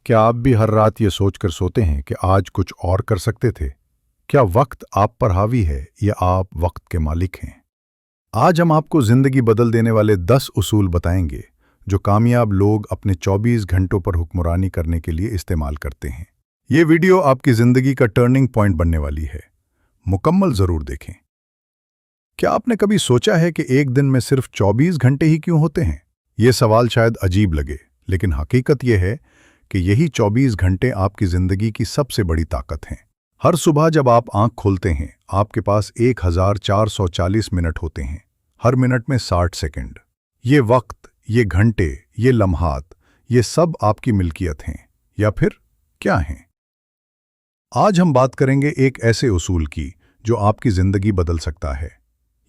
क्या आप भी हर रात ये सोचकर सोते हैं कि आज कुछ और कर सकते थे? क्या वक्त आप पर हावी है या आप वक्त के मालिक हैं? आज हम आपको जिंदगी बदल देने वाले 10 उसूल बताएंगे जो कामयाब लोग अपने 24 घंटों पर हुक्मरानी करने के लिए इस्तेमाल करते हैं। ये वीडियो आपकी जिंदगी का टर्निंग पॉइंट बनने वाली है। मुकम्मल जरूर देखें। क्या आपने कभी सोचा है कि एक दिन में सिर्फ 24 घंटे ही क्यों होते हैं? ये सवाल शायद अजीब लगे, लेकिन हकीकत यह है कि यही 24 घंटे आपकी जिंदगी की सबसे बड़ी ताकत हैं। हर सुबह जब आप आंख खोलते हैं, आपके पास 1440 मिनट होते हैं। हर मिनट में 60 सेकंड। ये वक्त, ये घंटे, ये लम्हात, ये सब आपकी मिल्कियत हैं या फिर क्या हैं? आज हम बात करेंगे एक ऐसे उसूल की जो आपकी जिंदगी बदल सकता है।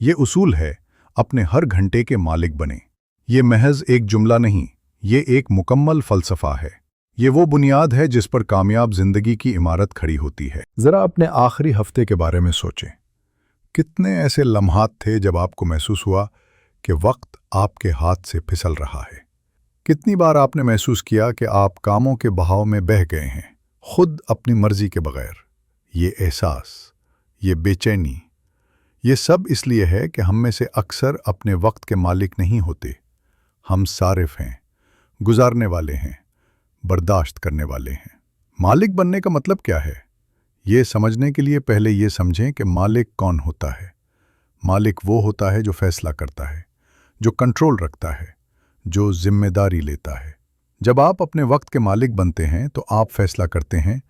ये उसूल है अपने हर घंटे के मालिक बने। ये महज एक जुमला नहीं, ये एक मुकम्मल फलसफा है। ये वो बुनियाद है जिस पर कामयाब जिंदगी की इमारत खड़ी होती है। जरा अपने आखिरी हफ्ते के बारे में सोचें। कितने ऐसे लम्हात थे जब आपको महसूस हुआ कि वक्त आपके हाथ से फिसल रहा है? कितनी बार आपने महसूस किया कि आप कामों के बहाव में बह गए हैं, खुद अपनी मर्जी के बगैर? ये एहसास, ये बेचैनी, ये सब इसलिए है कि हम में से अक्सर अपने वक्त के मालिक नहीं होते। हम सारिफ हैं, गुजारने वाले हैं, बर्दाश्त करने वाले हैं। मालिक बनने का मतलब क्या है? ये समझने के लिए पहले ये समझें कि मालिक कौन होता है। मालिक वो होता है जो फैसला करता है, जो कंट्रोल रखता है, जो जिम्मेदारी लेता है। जब आप अपने वक्त के मालिक बनते हैं तो आप फैसला करते हैं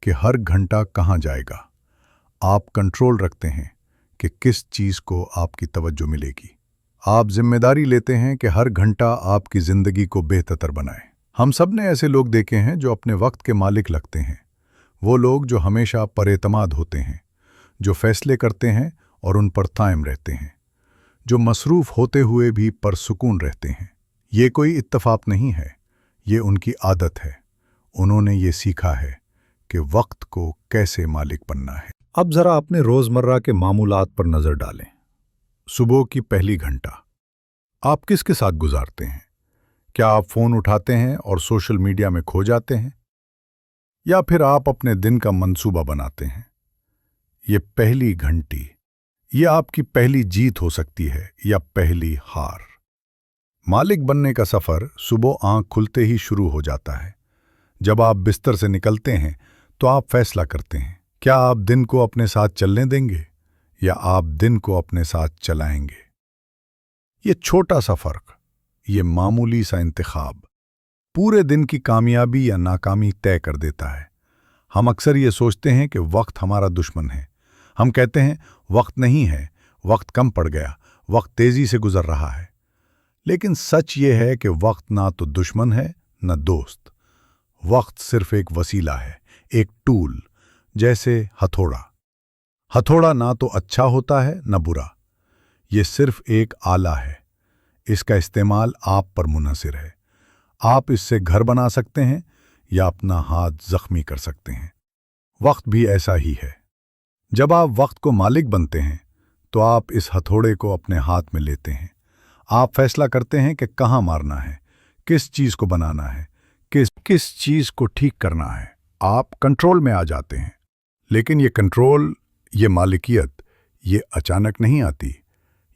कि हर घंटा कहाँ जाएगा। आप कंट्रोल रखते हैं कि किस चीज़ को आपकी तवज्जो मिलेगी। आप जिम्मेदारी लेते हैं कि हर घंटा आपकी ज़िंदगी को बेहतर बनाए। हम सब ने ऐसे लोग देखे हैं जो अपने वक्त के मालिक लगते हैं। वो लोग जो हमेशा परेतमाद होते हैं, जो फैसले करते हैं और उन पर कायम रहते हैं, जो मसरूफ़ होते हुए भी परसुकून रहते हैं। ये कोई इत्तफाक नहीं है, ये उनकी आदत है। उन्होंने ये सीखा है कि वक्त को कैसे मालिक बनना है। अब ज़रा अपने रोज़मर्रा के मामूलात पर नज़र डालें। सुबह की पहली घंटा आप किसके साथ गुजारते हैं? क्या आप फ़ोन उठाते हैं और सोशल मीडिया में खो जाते हैं, या फिर आप अपने दिन का मंसूबा बनाते हैं? ये पहली घंटी, ये आपकी पहली जीत हो सकती है या पहली हार। मालिक बनने का सफ़र सुबह आंख खुलते ही शुरू हो जाता है। जब आप बिस्तर से निकलते हैं तो आप फैसला करते हैं, क्या आप दिन को अपने साथ चलने देंगे या आप दिन को अपने साथ चलाएंगे। ये छोटा सा फ़र्क, ये मामूली सा इंतखाब पूरे दिन की कामयाबी या नाकामी तय कर देता है। हम अक्सर ये सोचते हैं कि वक्त हमारा दुश्मन है। हम कहते हैं वक्त नहीं है, वक्त कम पड़ गया, वक्त तेज़ी से गुजर रहा है। लेकिन सच ये है कि वक्त ना तो दुश्मन है न दोस्त। वक्त सिर्फ एक वसीला है, एक टूल, जैसे हथौड़ा। हथौड़ा ना तो अच्छा होता है न बुरा, ये सिर्फ एक आला है। इसका इस्तेमाल आप पर मुनहसिर है। आप इससे घर बना सकते हैं या अपना हाथ जख्मी कर सकते हैं। वक्त भी ऐसा ही है। जब आप वक्त को मालिक बनते हैं तो आप इस हथौड़े को अपने हाथ में लेते हैं। आप फैसला करते हैं कि कहाँ मारना है, किस चीज़ को बनाना है, किस चीज़ को ठीक करना है। आप कंट्रोल में आ जाते हैं। लेकिन ये कंट्रोल, ये मालिकियत, ये अचानक नहीं आती।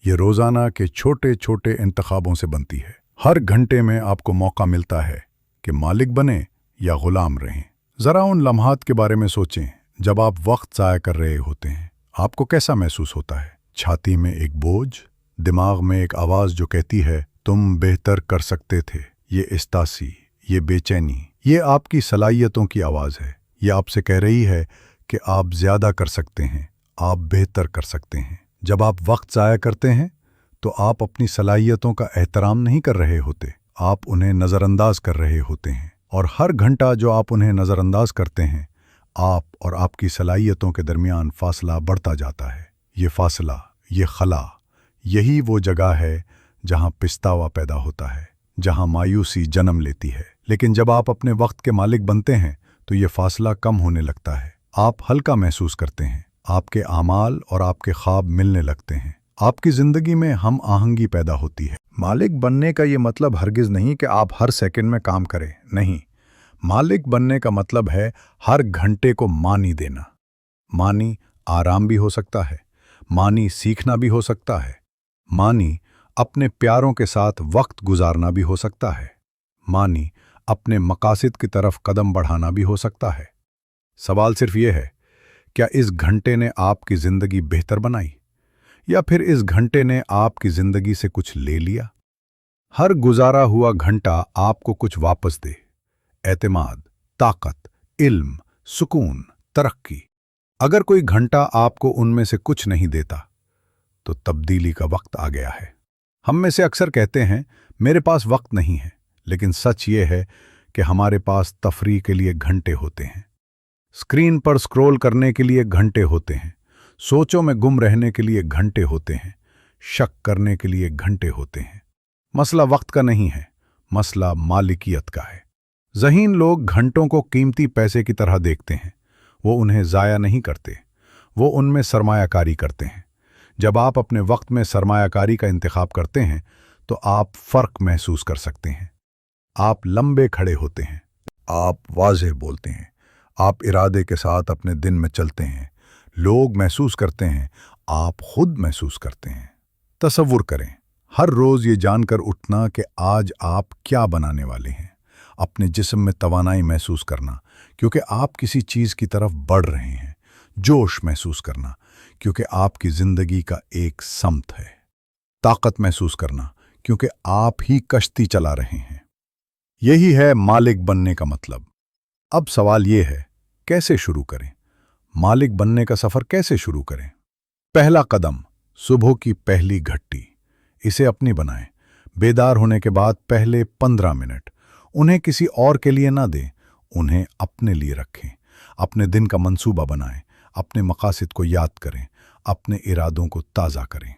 ये रोज़ाना के छोटे छोटे इंतखाबों से बनती है। हर घंटे में आपको मौका मिलता है कि मालिक बने या गुलाम रहें। ज़रा उन लम्हात के बारे में सोचें जब आप वक्त ज़ाया कर रहे होते हैं। आपको कैसा महसूस होता है? छाती में एक बोझ, दिमाग में एक आवाज़ जो कहती है तुम बेहतर कर सकते थे। ये इस्तासी, ये बेचैनी, ये आपकी सलाहियतों की आवाज़ है। ये आपसे कह रही है कि आप ज़्यादा कर सकते हैं, आप बेहतर कर सकते हैं। जब आप वक्त ज़ाया करते हैं तो आप अपनी सलाहियतों का एहतराम नहीं कर रहे होते, आप उन्हें नज़रअंदाज कर रहे होते हैं। और हर घंटा जो आप उन्हें नज़रअंदाज करते हैं, आप और आपकी सलाहियतों के दरमियान फासला बढ़ता जाता है। ये फासला, ये खला, यही वो जगह है जहाँ पछतावा पैदा होता है, जहाँ मायूसी जन्म लेती है। लेकिन जब आप अपने वक्त के मालिक बनते हैं तो ये फासला कम होने लगता है। आप हल्का महसूस करते हैं, आपके आमाल और आपके ख्वाब मिलने लगते हैं। आपकी ज़िंदगी में हम आहंगी पैदा होती है। मालिक बनने का ये मतलब हरगिज़ नहीं कि आप हर सेकंड में काम करें, नहीं। मालिक बनने का मतलब है हर घंटे को मानी देना। मानी आराम भी हो सकता है, मानी सीखना भी हो सकता है, मानी अपने प्यारों के साथ वक्त गुजारना भी हो सकता है, मानी अपने मकासद की तरफ कदम बढ़ाना भी हो सकता है। सवाल सिर्फ ये है, क्या इस घंटे ने आपकी जिंदगी बेहतर बनाई या फिर इस घंटे ने आपकी जिंदगी से कुछ ले लिया? हर गुजारा हुआ घंटा आपको कुछ वापस दे, एतमाद, ताकत, इल्म, सुकून, तरक्की। अगर कोई घंटा आपको उनमें से कुछ नहीं देता तो तब्दीली का वक्त आ गया है। हम में से अक्सर कहते हैं मेरे पास वक्त नहीं है, लेकिन सच ये है कि हमारे पास तफरीह के लिए घंटे होते हैं, स्क्रीन पर स्क्रॉल करने के लिए घंटे होते हैं, सोचों में गुम रहने के लिए घंटे होते हैं, शक करने के लिए घंटे होते हैं। मसला वक्त का नहीं है, मसला मालिकियत का है। ज़हीन लोग घंटों को कीमती पैसे की तरह देखते हैं। वो उन्हें ज़ाया नहीं करते, वो उनमें सरमायाकारी करते हैं। जब आप अपने वक्त में सरमायाकारी का इंतखाब करते हैं तो आप फ़र्क महसूस कर सकते हैं। आप लंबे खड़े होते हैं, आप वाज़ेह बोलते हैं, आप इरादे के साथ अपने दिन में चलते हैं। लोग महसूस करते हैं, आप खुद महसूस करते हैं। तसव्वुर करें, हर रोज़ ये जानकर उठना कि आज आप क्या बनाने वाले हैं। अपने जिस्म में तवानाई महसूस करना क्योंकि आप किसी चीज़ की तरफ बढ़ रहे हैं। जोश महसूस करना क्योंकि आपकी ज़िंदगी का एक समत है। ताकत महसूस करना क्योंकि आप ही कश्ती चला रहे हैं। यही है मालिक बनने का मतलब। अब सवाल ये है, कैसे शुरू करें? मालिक बनने का सफ़र कैसे शुरू करें? पहला कदम, सुबह की पहली घट्टी। इसे अपनी बनाएं। बेदार होने के बाद पहले 15 मिनट उन्हें किसी और के लिए ना दें, उन्हें अपने लिए रखें। अपने दिन का मंसूबा बनाएं, अपने मकासद को याद करें, अपने इरादों को ताज़ा करें।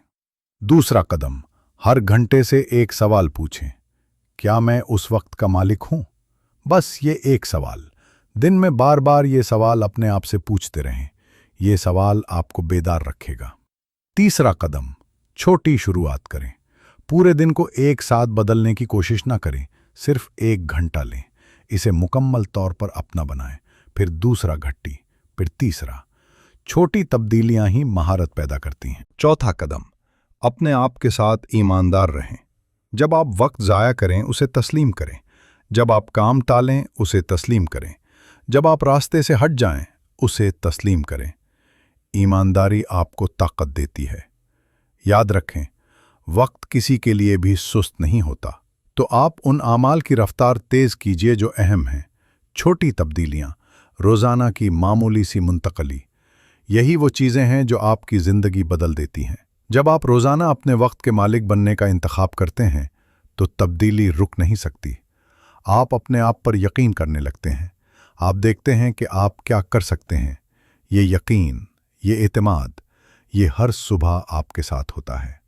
दूसरा कदम, हर घंटे से एक सवाल पूछें, क्या मैं उस वक्त का मालिक हूं? बस ये एक सवाल। दिन में बार बार ये सवाल अपने आप से पूछते रहें। ये सवाल आपको बेदार रखेगा। तीसरा कदम, छोटी शुरुआत करें। पूरे दिन को एक साथ बदलने की कोशिश ना करें, सिर्फ 1 घंटा लें। इसे मुकम्मल तौर पर अपना बनाएं, फिर दूसरा घट्टी, फिर तीसरा। छोटी तब्दीलियां ही महारत पैदा करती हैं। चौथा कदम, अपने आप के साथ ईमानदार रहें। जब आप वक्त ज़ाया करें उसे तस्लीम करें। जब आप काम टालें उसे तस्लीम करें। जब आप रास्ते से हट जाएं उसे तस्लीम करें। ईमानदारी आपको ताकत देती है। याद रखें, वक्त किसी के लिए भी सुस्त नहीं होता। तो आप उन आमाल की रफ्तार तेज़ कीजिए जो अहम हैं। छोटी तब्दीलियां, रोज़ाना की मामूली सी मुंतकली, यही वो चीज़ें हैं जो आपकी ज़िंदगी बदल देती हैं। जब आप रोज़ाना अपने वक्त के मालिक बनने का इंतखाब करते हैं तो तब्दीली रुक नहीं सकती। आप अपने आप पर यकीन करने लगते हैं। आप देखते हैं कि आप क्या कर सकते हैं। ये यकीन, ये एतमाद, ये हर सुबह आपके साथ होता है।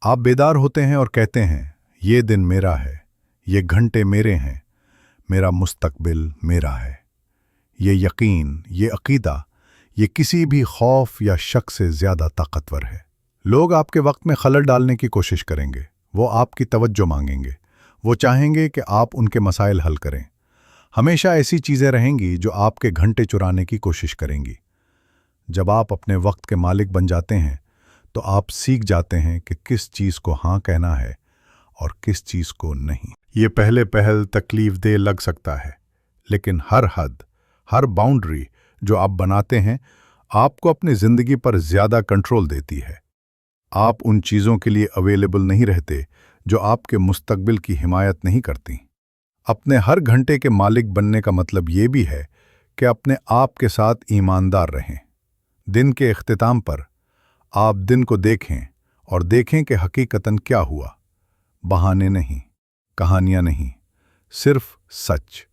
आप बेदार होते हैं और कहते हैं, ये दिन मेरा है, ये घंटे मेरे हैं, मेरा मुस्तकबिल मेरा है। ये यकीन, ये अकीदा, ये किसी भी खौफ या शक से ज़्यादा ताकतवर है। लोग आपके वक्त में खलल डालने की कोशिश करेंगे। वो आपकी तवज्जो मांगेंगे। वो चाहेंगे कि आप उनके मसाइल हल करें। हमेशा ऐसी चीज़ें रहेंगी जो आपके घंटे चुराने की कोशिश करेंगी। जब आप अपने वक्त के मालिक बन जाते हैं तो आप सीख जाते हैं कि किस चीज़ को हाँ कहना है और किस चीज़ को नहीं। ये पहले पहल तकलीफ दे लग सकता है, लेकिन हर हद, हर बाउंड्री जो आप बनाते हैं आपको अपनी ज़िंदगी पर ज़्यादा कंट्रोल देती है। आप उन चीज़ों के लिए अवेलेबल नहीं रहते जो आपके मुस्तकबिल की हिमायत नहीं करती। अपने हर घंटे के मालिक बनने का मतलब ये भी है कि अपने आप के साथ ईमानदार रहें। दिन के इख्तिताम पर आप दिन को देखें और देखें कि हकीकतन क्या हुआ। बहाने नहीं, कहानियां नहीं, सिर्फ सच।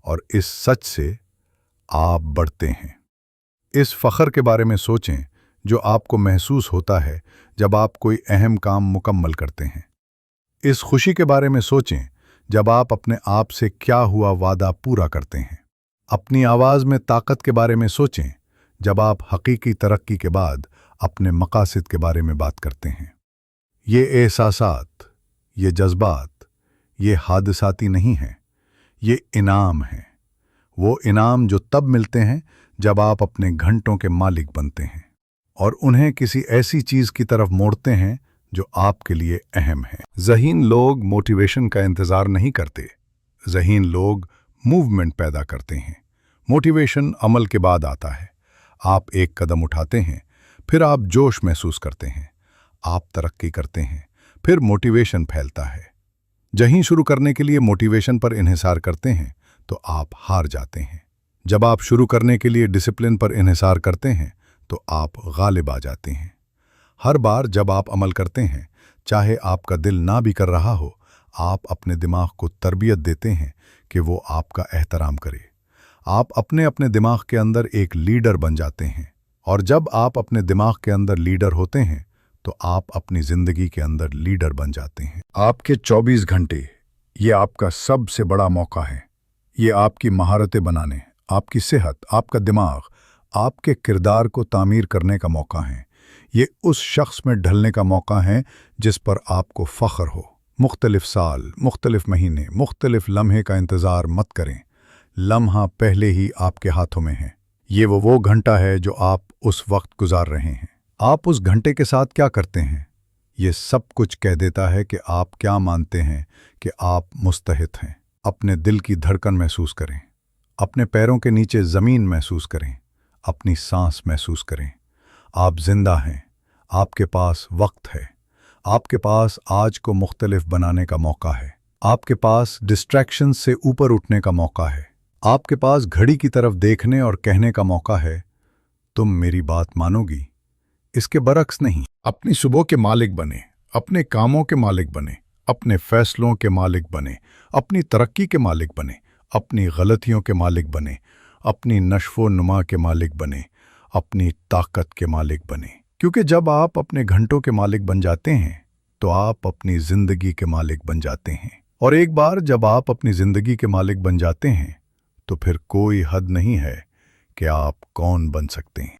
और इस सच से आप बढ़ते हैं। इस फ़ख्र के बारे में सोचें जो आपको महसूस होता है जब आप कोई अहम काम मुकम्मल करते हैं। इस खुशी के बारे में सोचें जब आप अपने आप से क्या हुआ वादा पूरा करते हैं। अपनी आवाज़ में ताकत के बारे में सोचें जब आप हकीकी तरक्की के बाद अपने मकासद के बारे में बात करते हैं। ये एहसासात, ये जज्बात, ये हादसाती नहीं हैं, ये इनाम हैं। वो इनाम जो तब मिलते हैं जब आप अपने घंटों के मालिक बनते हैं और उन्हें किसी ऐसी चीज की तरफ मोड़ते हैं जो आपके लिए अहम है। ज़हीन लोग मोटिवेशन का इंतजार नहीं करते, ज़हीन लोग मूवमेंट पैदा करते हैं। मोटिवेशन अमल के बाद आता है। आप एक कदम उठाते हैं, फिर आप जोश महसूस करते हैं, आप तरक्की करते हैं, फिर मोटिवेशन फैलता है। जहीं शुरू करने के लिए मोटिवेशन पर इन्हिसार करते हैं तो आप हार जाते हैं। जब आप शुरू करने के लिए डिसिप्लिन पर इन्हिसार करते हैं तो आप गालिब आ जाते हैं। हर बार जब आप अमल करते हैं, चाहे आपका दिल ना भी कर रहा हो, आप अपने दिमाग को तरबियत देते हैं कि वो आपका एहतराम करे। आप अपने अपने दिमाग के अंदर एक लीडर बन जाते हैं, और जब आप अपने दिमाग के अंदर लीडर होते हैं तो आप अपनी जिंदगी के अंदर लीडर बन जाते हैं। आपके 24 घंटे ये आपका सबसे बड़ा मौका है। ये आपकी महारतें बनाने, आपकी सेहत, आपका दिमाग, आपके किरदार को तामीर करने का मौका है। ये उस शख्स में ढलने का मौका है जिस पर आपको फख्र हो। मुख्तलिफ साल, मुख्तलिफ महीने, मुख्तलिफ लम्हे का इंतज़ार मत करें। लम्हा पहले ही आपके हाथों में है। ये वो घंटा है जो आप उस वक्त गुजार रहे हैं। आप उस घंटे के साथ क्या करते हैं, ये सब कुछ कह देता है कि आप क्या मानते हैं कि आप मुस्तहिद हैं। अपने दिल की धड़कन महसूस करें, अपने पैरों के नीचे ज़मीन महसूस करें, अपनी सांस महसूस करें। आप जिंदा हैं, आपके पास वक्त है, आपके पास आज को मुख्तलिफ बनाने का मौका है, आपके पास डिस्ट्रैक्शन से ऊपर उठने का मौका है, आपके पास घड़ी की तरफ देखने और कहने का मौका है, तुम मेरी बात मानोगी। इसके बरक्स नहीं। अपनी सुबह के मालिक बने, अपने कामों के मालिक बने, अपने फैसलों के मालिक बने, अपनी तरक्की के मालिक बने, अपनी गलतियों के मालिक बने, अपनी नश्वो नुमा के मालिक बने, अपनी ताकत के मालिक बने। क्योंकि जब आप अपने घंटों के मालिक बन जाते हैं तो आप अपनी जिंदगी के मालिक बन जाते हैं। और एक बार जब आप अपनी जिंदगी के मालिक बन जाते हैं तो फिर कोई हद नहीं है कि आप कौन बन सकते हैं।